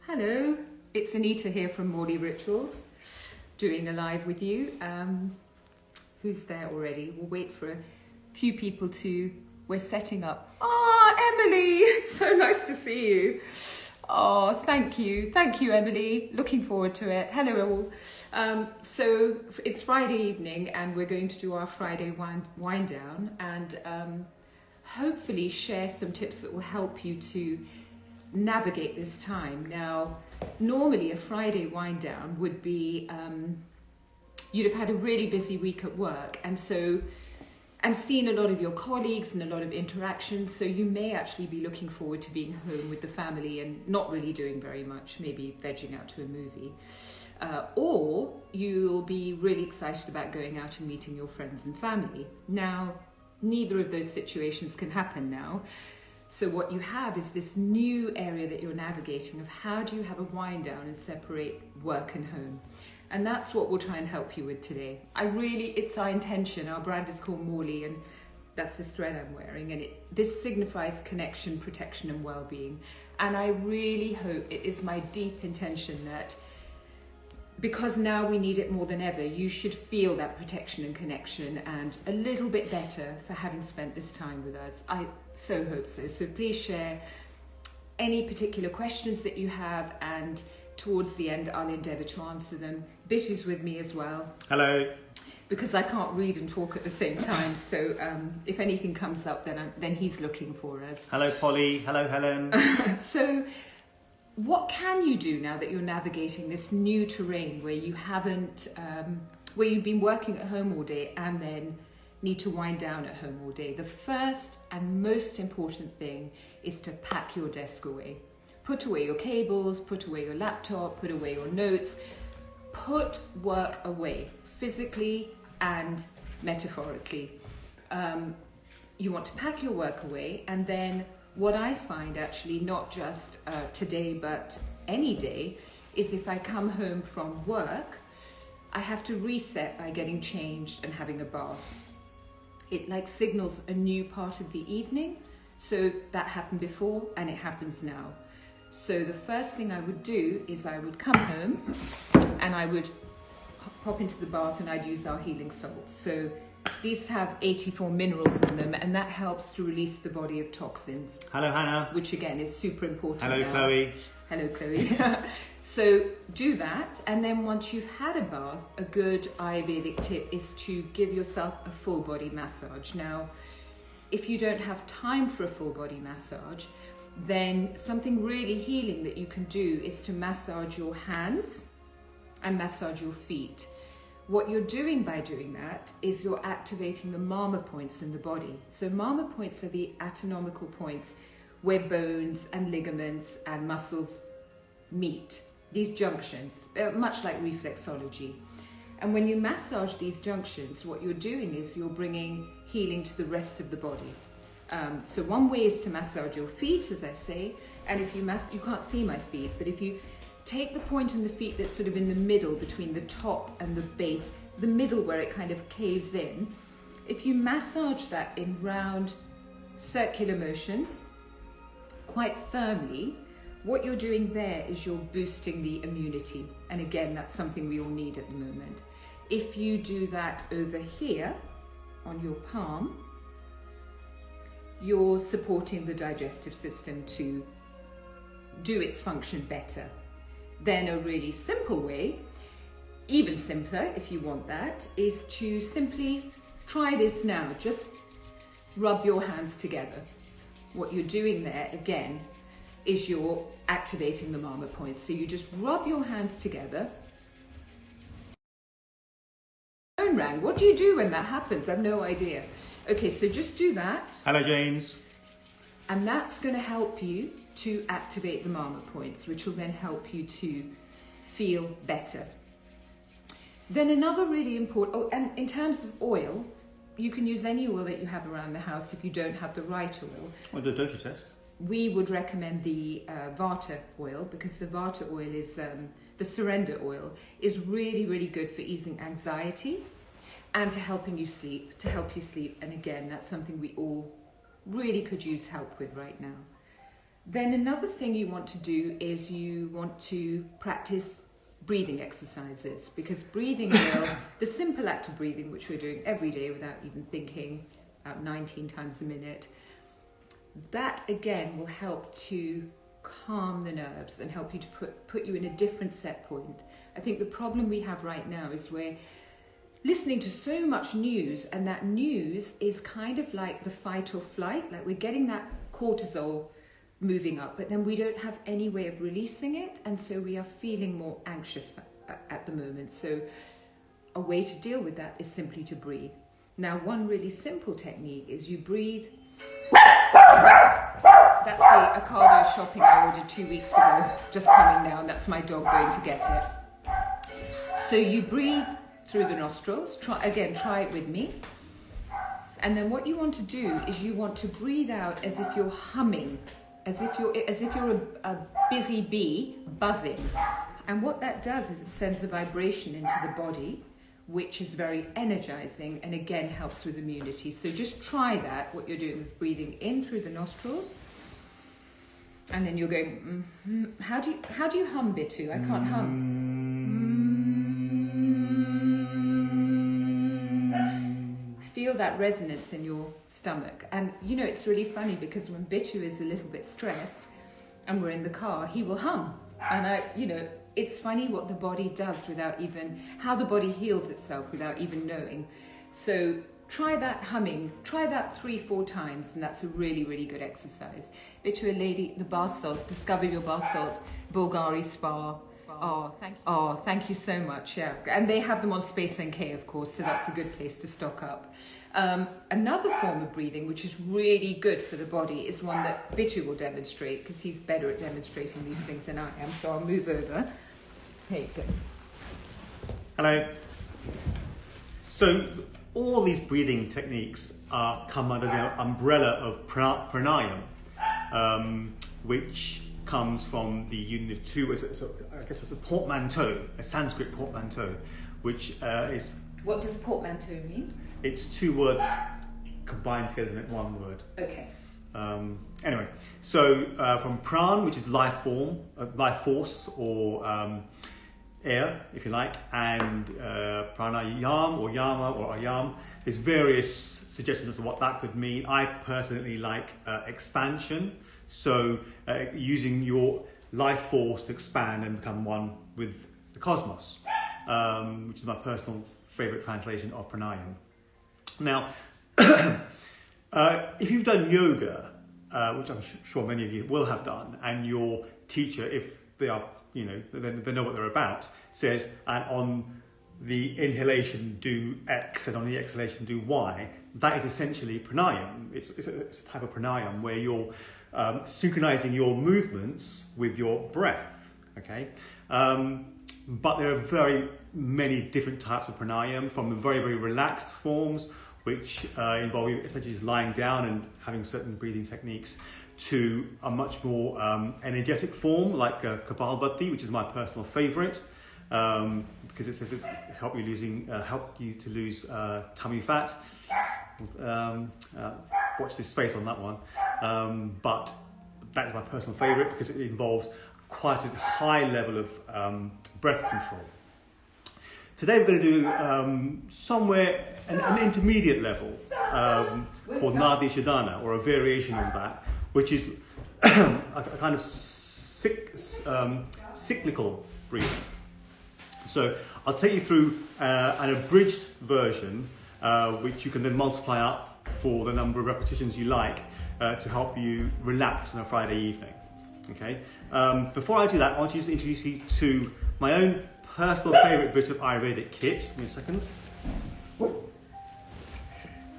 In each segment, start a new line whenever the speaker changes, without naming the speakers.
Hello, it's Anita here from Rituals, doing a live with you. Who's there already? We'll wait for a few people we're setting up. Emily, so nice to see you. Oh, thank you, Emily. Looking forward to it. Hello all. So it's Friday evening and we're going to do our Friday wind down and hopefully share some tips that will help you to navigate this time. Now, normally a Friday wind down would be, you'd have had a really busy week at work and seen a lot of your colleagues and a lot of interactions, so you may actually be looking forward to being home with the family and not really doing very much, maybe vegging out to a movie. Or you'll be really excited about going out and meeting your friends and family. Now, neither of those situations can happen now. So what you have is this new area that you're navigating of how do you have a wind down and separate work and home. And that's what we'll try and help you with today. It's our intention. Our brand is called Morley and that's this thread I'm wearing. And this signifies connection, protection and well-being. And I really hope, it is my deep intention that because now we need it more than ever, you should feel that protection and connection and a little bit better for having spent this time with us. I so hope so. So please share any particular questions that you have and towards the end I'll endeavour to answer them. Bittu's with me as well.
Hello. Because
I can't read and talk at the same time, so if anything comes up then he's looking for us.
Hello Polly, hello Helen.
So what can you do now that you're navigating this new terrain where you haven't, where you've been working at home all day and then need to wind down at home all day? The first and most important thing is to pack your desk away. Put away your cables, put away your laptop, put away your notes. Put work away, physically and metaphorically. You want to pack your work away, and then what I find actually, not just today but any day, is if I come home from work, I have to reset by getting changed and having a bath. It signals a new part of the evening, so that happened before and it happens now. So the first thing I would do is I would come home and I would pop into the bath and I'd use our healing salts. So these have 84 minerals in them and that helps to release the body of toxins.
Hello Hannah.
Which again is super important.
Hello
now.
Chloe.
Hello Chloe. So do that, and then once you've had a bath, a good Ayurvedic tip is to give yourself a full body massage. Now, if you don't have time for a full body massage, then something really healing that you can do is to massage your hands and massage your feet. What you're doing by doing that is you're activating the mama points in the body. So mama points are the anatomical points where bones and ligaments and muscles meet. These junctions, much like reflexology. And when you massage these junctions, what you're doing is you're bringing healing to the rest of the body. So one way is to massage your feet, as I say, and if you can't see my feet, but if you take the point in the feet that's sort of in the middle between the top and the base, the middle where it kind of caves in, if you massage that in round circular motions, quite firmly, what you're doing there is you're boosting the immunity. And again, that's something we all need at the moment. If you do that over here on your palm, you're supporting the digestive system to do its function better. Then a really simple way, even simpler if you want that, is to simply try this now. Just rub your hands together. What you're doing there, again, is you're activating the mama points. So you just rub your hands together. Phone rang. What do you do when that happens? I have no idea. Okay, so just do that.
Hello James.
And that's going to help you to activate the mama points, which will then help you to feel better. Then another really important, and in terms of oil, you can use any oil that you have around the house if you don't have the right oil.
Well, do a dosage test.
We would recommend the Vata oil, because the Vata oil is, the surrender oil, is really, really good for easing anxiety and to help you sleep. And again, that's something we all really could use help with right now. Then another thing you want to do is you want to practice breathing exercises, because breathing will, the simple act of breathing, which we're doing every day without even thinking, about 19 times a minute, that again will help to calm the nerves and help you to put you in a different set point. I think the problem we have right now is we're listening to so much news, and that news is kind of like the fight or flight, like we're getting that cortisol moving up, but then we don't have any way of releasing it, and so we are feeling more anxious at the moment. So a way to deal with that is simply to breathe. Now, one really simple technique is you breathe. That's the Ocado shopping I ordered 2 weeks ago, just coming down. That's my dog going to get it. So you breathe through the nostrils. Try it with me. And then what you want to do is you want to breathe out as if you're humming, as if you're a busy bee buzzing. And what that does is it sends a vibration into the body, which is very energizing and again helps with immunity. So just try that. What you're doing is breathing in through the nostrils, and then you're going, How do you hum, Bittu? I can't hum. Feel that resonance in your stomach. And you know, it's really funny because when Bittu is a little bit stressed and we're in the car, he will hum. And it's funny what the body does without even, how the body heals itself without even knowing. So try that humming, try that 3-4 times, and that's a really, really good exercise. Bittu, a lady, the bath salts, discover your bath salts, Bulgari Spa. Oh, thank you so much. Yeah, and they have them on Space NK, of course, so that's a good place to stock up. Another form of breathing, which is really good for the body, is one that Bittu will demonstrate, because he's better at demonstrating these things than I am. So I'll move over. Here you go.
Hello. So all these breathing techniques come under the umbrella of pranayama, which comes from the union of two. I guess it's a portmanteau, a Sanskrit portmanteau, which is.
What does portmanteau mean?
It's two words combined together to make one word.
Okay.
Anyway, so from pran, which is life force, or air, if you like, and pranayam or yama or ayam. There's various suggestions as to what that could mean. I personally like expansion, so using your life force to expand and become one with the cosmos, which is my personal favourite translation of pranayam. Now, if you've done yoga, which I'm sure many of you will have done, and your teacher, if they are, they know what they're about, says, and on the inhalation do X and on the exhalation do Y, that is essentially pranayam. It's a type of pranayam where you're synchronizing your movements with your breath, okay? But there are very many different types of pranayam, from the very, very relaxed forms, which involve you essentially just lying down and having certain breathing techniques, to a much more energetic form like Kapalbhati, which is my personal favorite, because it says it's help you to lose tummy fat. Watch this space on that one. But that is my personal favorite because it involves quite a high level of breath control. Today we're going to do somewhere an intermediate level called Nadi Shadana, or a variation on that, which is a kind of cyclical breathing. So I'll take you through an abridged version, which you can then multiply up for the number of repetitions you like to help you relax on a Friday evening. Okay. Before I do that, I want to introduce you to my own personal favourite bit of Ayurvedic kit. Give me a second.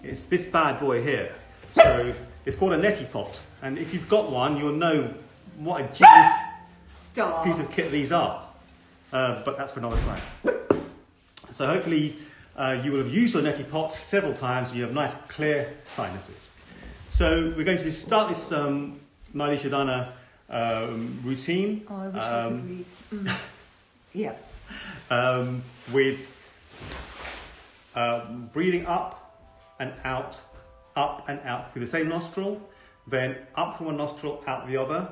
It's this bad boy here. So it's called a Neti Pot, and if you've got one, you'll know what a genius piece of kit these are. But that's for another time. So hopefully you will have used your Neti Pot several times and you have nice clear sinuses. So we're going to start this Nadi Shadana routine.
Oh, I wish I could read. Yeah.
With breathing up and out through the same nostril, then up from one nostril, out the other,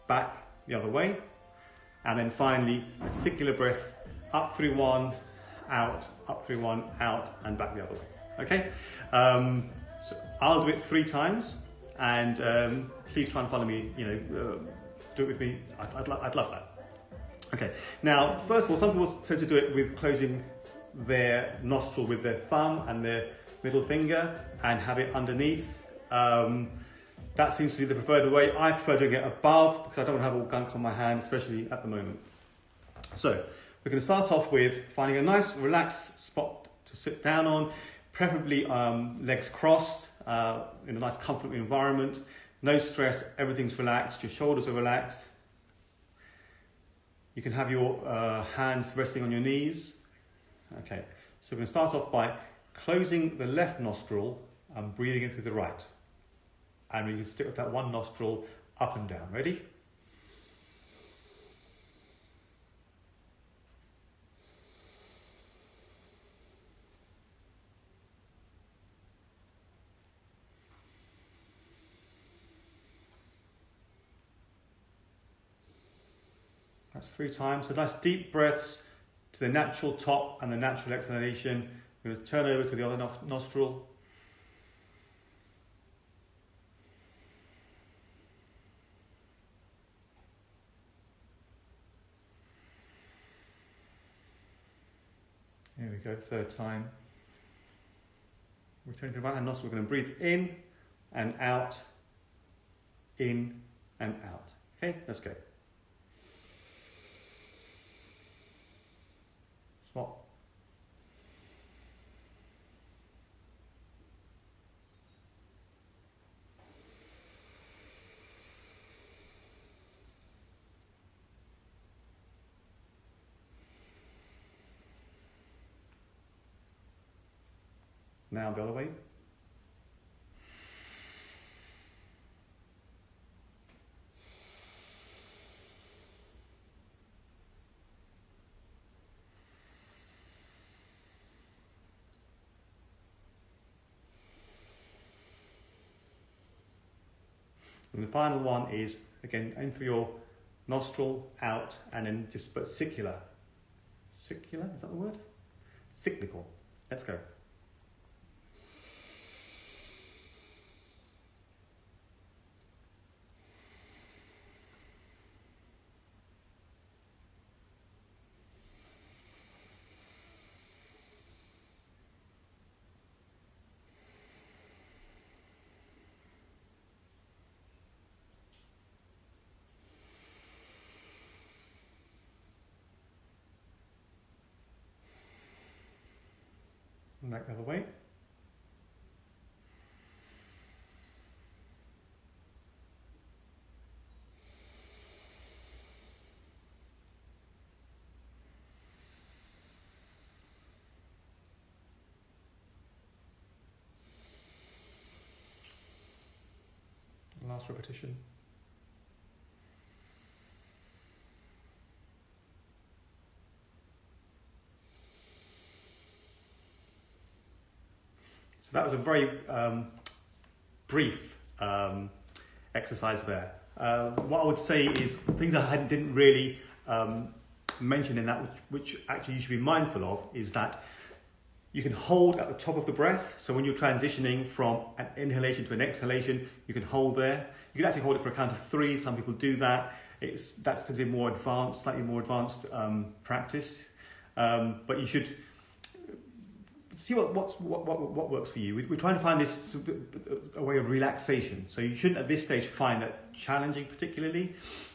back the other way. And then finally, a circular breath, up through one, out, up through one, out, and back the other way. Okay? So I'll do it 3 times, and please try and follow me, do it with me. I'd love that. Okay, now, first of all, some people tend to do it with closing their nostril with their thumb and their middle finger and have it underneath. That seems to be the preferred way. I prefer doing it above because I don't want to have all gunk on my hand, especially at the moment. So, we're going to start off with finding a nice relaxed spot to sit down on, preferably legs crossed, in a nice comfortable environment. No stress, everything's relaxed, your shoulders are relaxed. You can have your hands resting on your knees. Okay, so we're going to start off by closing the left nostril and breathing in through the right. And we can stick with that one nostril up and down. Ready? That's 3 times. So nice deep breaths to the natural top and the natural exhalation. We're going to turn over to the other nostril. Here we go, 3rd time. Return to the right hand nostril. We're going to breathe in and out, in and out. Okay, let's go. Swap. Now the other way. And the final one is, again, in through your nostril, out, and then just, but circular. Circular, is that the word? Cyclical. Let's go. And back the other way. Last repetition. So that was a very brief exercise there. What I would say is things I didn't really mention in that, which actually you should be mindful of, is that you can hold at the top of the breath. So when you're transitioning from an inhalation to an exhalation, you can hold there. You can actually hold it for a count of 3. Some people do that. That's to be more advanced, slightly more advanced practice. But you should see what works for you. We're trying to find this a way of relaxation. So you shouldn't at this stage find that challenging particularly,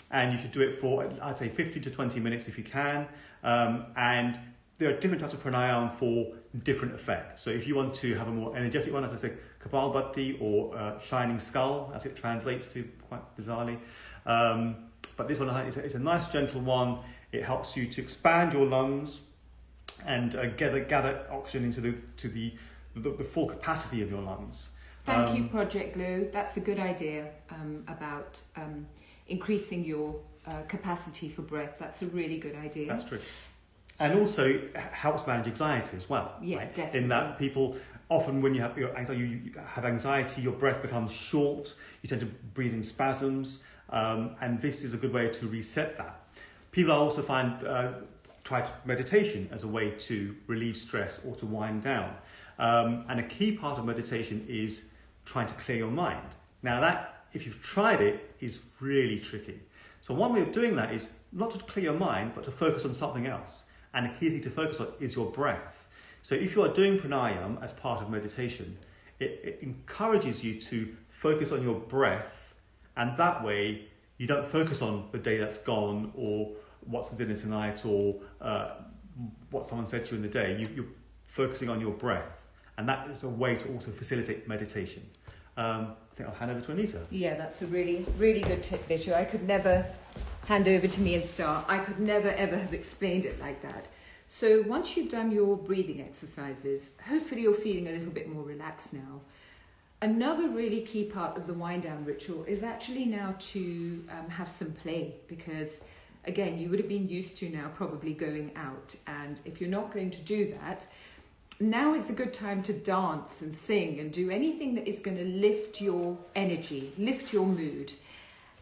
and you should do it for, I'd say, 15 to 20 minutes if you can. And there are different types of pranayama for different effects. So if you want to have a more energetic one, as I said, Kapalbhati or shining skull, as it translates to quite bizarrely. But this one is a nice gentle one. It helps you to expand your lungs and gather oxygen into the full capacity of your lungs.
Thank you, Project Glue. That's a good idea about increasing your capacity for breath. That's a really good idea.
That's true. And also helps manage anxiety as well.
Yeah,
right?
definitely.
In that people often, when you have anxiety, your breath becomes short. You tend to breathe in spasms. And this is a good way to reset that. People also try meditation as a way to relieve stress or to wind down. And a key part of meditation is trying to clear your mind. Now that, if you've tried it, is really tricky. So one way of doing that is not to clear your mind, but to focus on something else. And the key thing to focus on is your breath. So if you are doing pranayama as part of meditation, it encourages you to focus on your breath, and that way you don't focus on the day that's gone or what's for dinner tonight or what someone said to you in the day. You're focusing on your breath, and that is a way to also facilitate meditation. I think I'll hand over to Anita.
Yeah, that's a really, really good tip, Bittu. I could never hand over to me and start. I could never, ever have explained it like that. So once you've done your breathing exercises, hopefully you're feeling a little bit more relaxed now. Another really key part of the wind down ritual is actually now to have some play, because again, you would have been used to now probably going out, and if you're not going to do that, now is a good time to dance and sing and do anything that is going to lift your energy, lift your mood.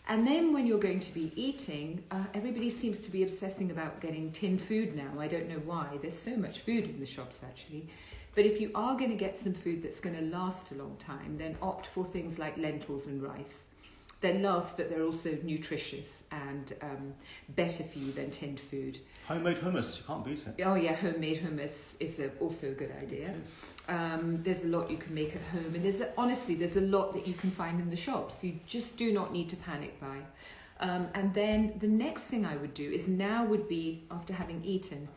And then when you're going to be eating, everybody seems to be obsessing about getting tinned food now. I don't know why. There's so much food in the shops actually. But if you are going to get some food that's going to last a long time, then opt for things like lentils and rice. They're last, but they're also nutritious and better for you than tinned food.
Homemade hummus, you can't beat it.
Oh yeah, homemade hummus is also a good idea. There's a lot you can make at home, and honestly, there's a lot that you can find in the shops. You just do not need to panic buy. And then the next thing I would do is now would be, after having eaten,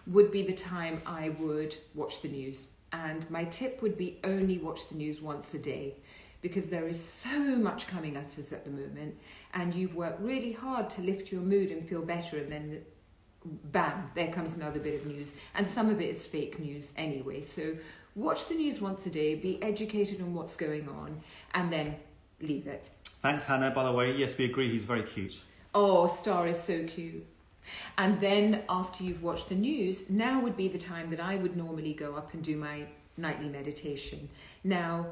would be the time I would watch the news. And my tip would be only watch the news once a day, because there is so much coming at us at the moment, and you've worked really hard to lift your mood and feel better, and then bam, there comes another bit of news, and some of it is fake news anyway. So watch the news once a day, be educated on what's going on, and then leave it.
Thanks, Hannah, by the way. Yes, we agree, he's very cute.
Oh, Star is so cute. And then after you've watched the news, now would be the time that I would normally go up and do my nightly meditation. Now,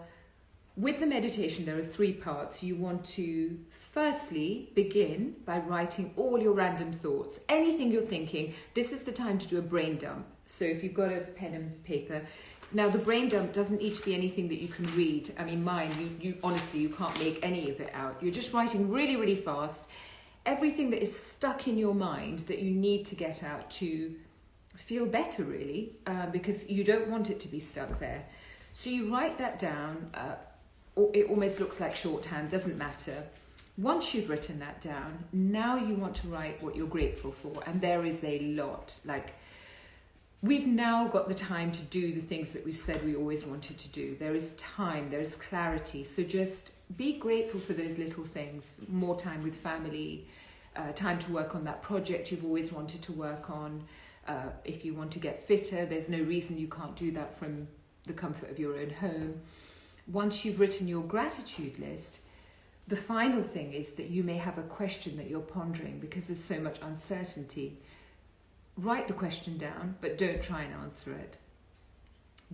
with the meditation, there are 3 parts. You want to firstly begin by writing all your random thoughts. Anything you're thinking, this is the time to do a brain dump. So if you've got a pen and paper. Now the brain dump doesn't need to be anything that you can read. I mean, mine, you honestly, you can't make any of it out. You're just writing really, really fast. Everything that is stuck in your mind that you need to get out to feel better, really, because you don't want it to be stuck there. So you write that down. It almost looks like shorthand, doesn't matter. Once you've written that down, now you want to write what you're grateful for. And there is a lot. Like, we've now got the time to do the things that we said we always wanted to do. There is time, there is clarity. So just be grateful for those little things. More time with family, time to work on that project you've always wanted to work on. If you want to get fitter, there's no reason you can't do that from the comfort of your own home. Once you've written your gratitude list, the final thing is that you may have a question that you're pondering because there's so much uncertainty. Write the question down, but don't try and answer it.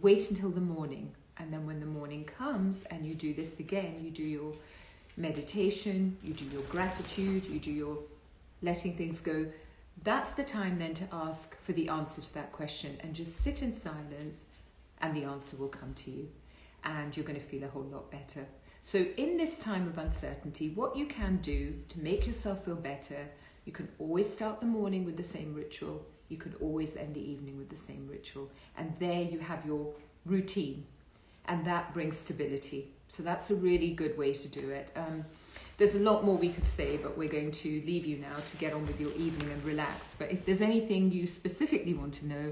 Wait until the morning, and then when the morning comes and you do this again, you do your meditation, you do your gratitude, you do your letting things go, that's the time then to ask for the answer to that question, and just sit in silence and the answer will come to you. And you're going to feel a whole lot better. So in this time of uncertainty, what you can do to make yourself feel better, you can always start the morning with the same ritual. You can always end the evening with the same ritual. And there you have your routine. And that brings stability. So that's a really good way to do it. There's a lot more we could say, but we're going to leave you now to get on with your evening and relax. But if there's anything you specifically want to know,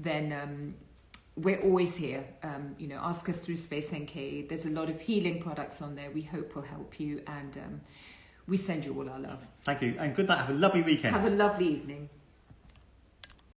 then we're always here. Ask us through Space NK. There's a lot of healing products on there we hope will help you, and we send you all our love.
Thank you, and good night. Have a lovely weekend.
Have a lovely evening.